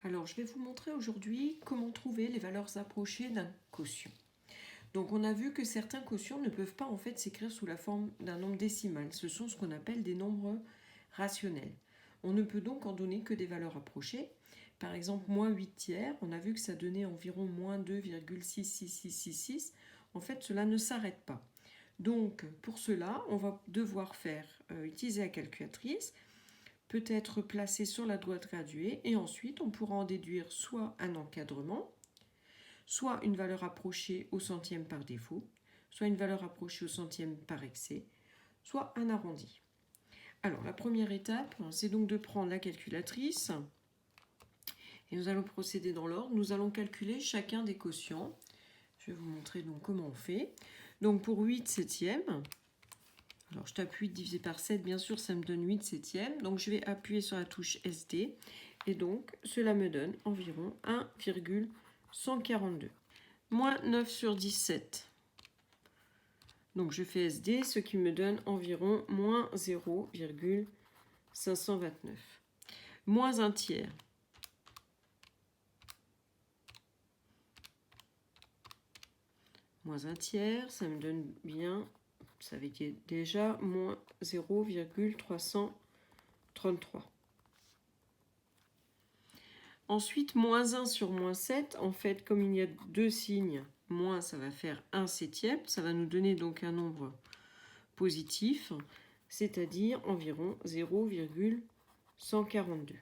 Alors, je vais vous montrer aujourd'hui comment trouver les valeurs approchées d'un quotient. Donc, on a vu que certains quotients ne peuvent pas en fait s'écrire sous la forme d'un nombre décimal. Ce sont ce qu'on appelle des nombres rationnels. On ne peut donc en donner que des valeurs approchées. Par exemple, moins 8 tiers, on a vu que ça donnait environ moins 2,66666. En fait, cela ne s'arrête pas. Donc, pour cela, on va devoir utiliser la calculatrice, peut-être placé sur la droite graduée, et ensuite on pourra en déduire soit un encadrement, soit une valeur approchée au centième par défaut, soit une valeur approchée au centième par excès, soit un arrondi. Alors la première étape, c'est donc de prendre la calculatrice, et nous allons procéder dans l'ordre. Nous allons calculer chacun des quotients. Je vais vous montrer donc comment on fait. Donc pour 8 septièmes, alors je tape 8 divisé par 7, bien sûr ça me donne 8 septièmes. Donc je vais appuyer sur la touche SD et donc cela me donne environ 1,142. Moins 9 sur 17. Donc je fais SD, ce qui me donne environ moins 0,529. Moins un tiers. Moins un tiers, ça me donne bien, ça veut dire déjà moins 0,333. Ensuite, moins 1 sur moins 7, en fait, comme il y a deux signes, moins ça va faire 1 septième, ça va nous donner donc un nombre positif, c'est-à-dire environ 0,142.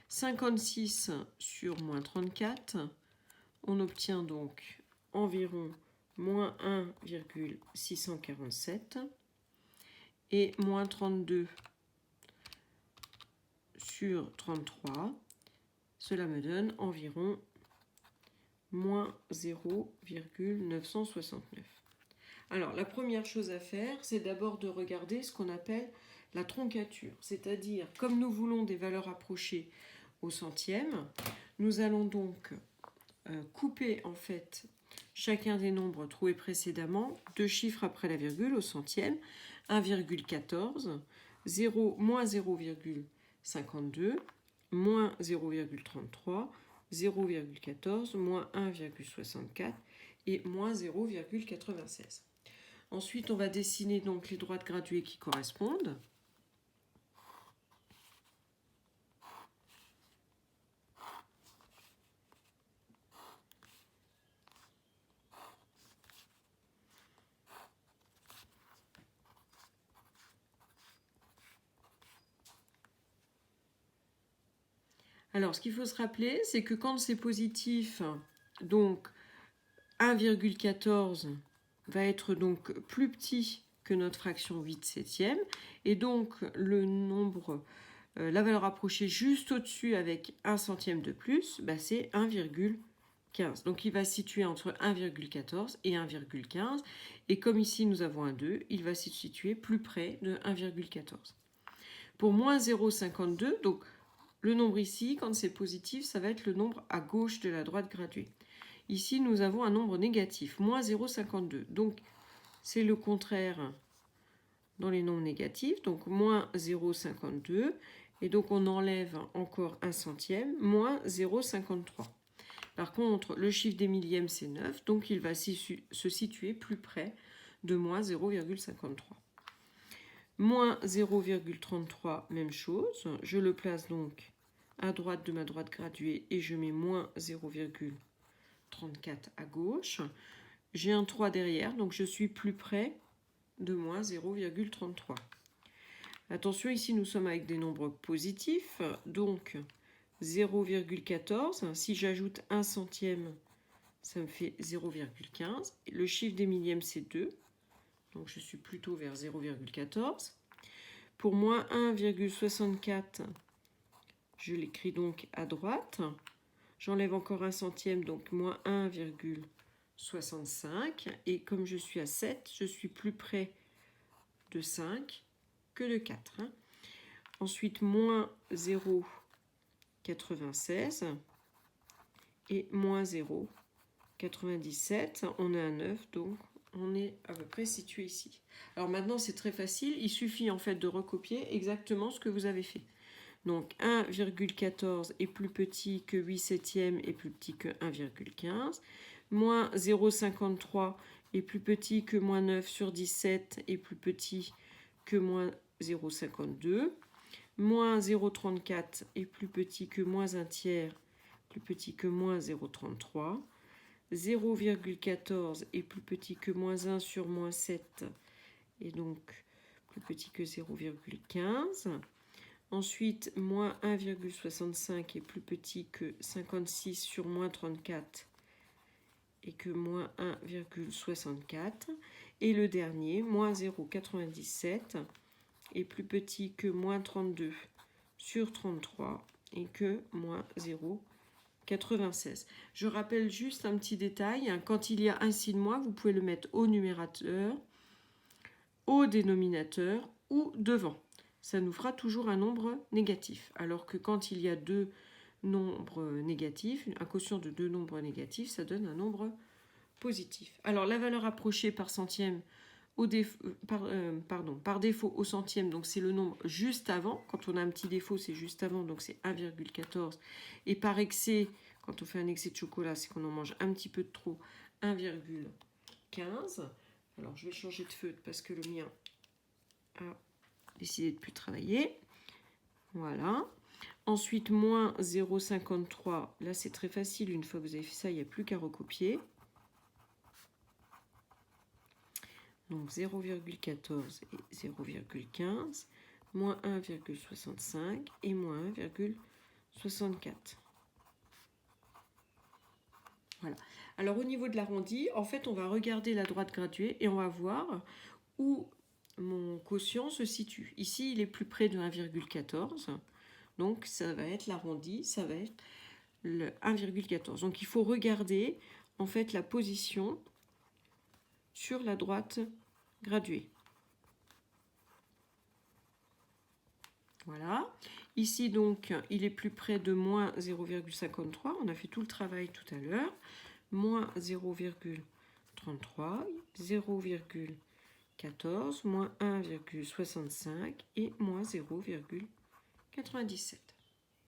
56 sur moins 34, on obtient donc environ moins 1,647 et moins 32 sur 33, cela me donne environ moins 0,969. Alors la première chose à faire, c'est d'abord de regarder ce qu'on appelle la troncature, c'est-à-dire comme nous voulons des valeurs approchées au centième, nous allons donc couper en fait chacun des nombres trouvés précédemment, deux chiffres après la virgule au centième, 1,14, 0, moins 0,52, moins 0,33, 0,14, moins 1,64 et moins 0,96. Ensuite, on va dessiner donc les droites graduées qui correspondent. Alors, ce qu'il faut se rappeler, c'est que quand c'est positif, donc 1,14 va être donc plus petit que notre fraction 8 septième, et donc le nombre, la valeur approchée juste au-dessus avec 1 centième de plus, c'est 1,15. Donc il va se situer entre 1,14 et 1,15, et comme ici nous avons un 2, il va se situer plus près de 1,14. Pour moins 0,52, donc le nombre ici, quand c'est positif, ça va être le nombre à gauche de la droite graduée. Ici, nous avons un nombre négatif, moins 0,52. Donc, c'est le contraire dans les nombres négatifs. Donc, moins 0,52. Et donc, on enlève encore un centième, moins 0,53. Par contre, le chiffre des millièmes, c'est 9. Donc, il va se situer plus près de moins 0,53. Moins 0,33, même chose. Je le place donc à droite de ma droite graduée et je mets moins 0,34 à gauche. J'ai un 3 derrière, donc je suis plus près de moins 0,33. Attention, ici nous sommes avec des nombres positifs, donc 0,14. Si j'ajoute un centième, ça me fait 0,15. Le chiffre des millièmes, c'est 2. Donc je suis plutôt vers 0,14. Pour moins 1,64, je l'écris donc à droite. J'enlève encore un centième, donc moins 1,65. Et comme je suis à 7, je suis plus près de 5 que de 4. Ensuite, moins 0,96 et moins 0,97. On a un 9, donc on est à peu près situé ici. Alors maintenant, c'est très facile. Il suffit en fait de recopier exactement ce que vous avez fait. Donc 1,14 est plus petit que 8 septièmes et plus petit que 1,15. Moins 0,53 est plus petit que moins 9 sur 17 et plus petit que moins 0,52. Moins 0,34 est plus petit que moins 1 tiers, plus petit que moins 0,33. 0,14 est plus petit que moins 1 sur moins 7 et donc plus petit que 0,15. Ensuite, moins 1,65 est plus petit que 56 sur moins 34 et que moins 1,64. Et le dernier, moins 0,97 est plus petit que moins 32 sur 33 et que moins 0,96. Je rappelle juste un petit détail, hein, quand il y a un signe moins, vous pouvez le mettre au numérateur, au dénominateur ou devant. Ça nous fera toujours un nombre négatif. Alors que quand il y a deux nombres négatifs, un quotient de deux nombres négatifs, ça donne un nombre positif. Alors la valeur approchée par centième, par défaut au centième, donc c'est le nombre juste avant. Quand on a un petit défaut, c'est juste avant, donc c'est 1,14. Et par excès, quand on fait un excès de chocolat, c'est qu'on en mange un petit peu de trop, 1,15. Alors je vais changer de feutre parce que le mien a décidé de ne plus travailler. Voilà. Ensuite, moins 0,53. Là, c'est très facile. Une fois que vous avez fait ça, il n'y a plus qu'à recopier. Donc 0,14 et 0,15, moins 1,65 et moins 1,64. Voilà. Alors au niveau de l'arrondi, en fait, on va regarder la droite graduée et on va voir où mon quotient se situe. Ici, il est plus près de 1,14. Donc ça va être l'arrondi, ça va être le 1,14. Donc il faut regarder en fait la position sur la droite graduée. Voilà. Ici, donc, il est plus près de moins 0,53. On a fait tout le travail tout à l'heure. Moins 0,33, 0,14, moins 1,65 et moins 0,97.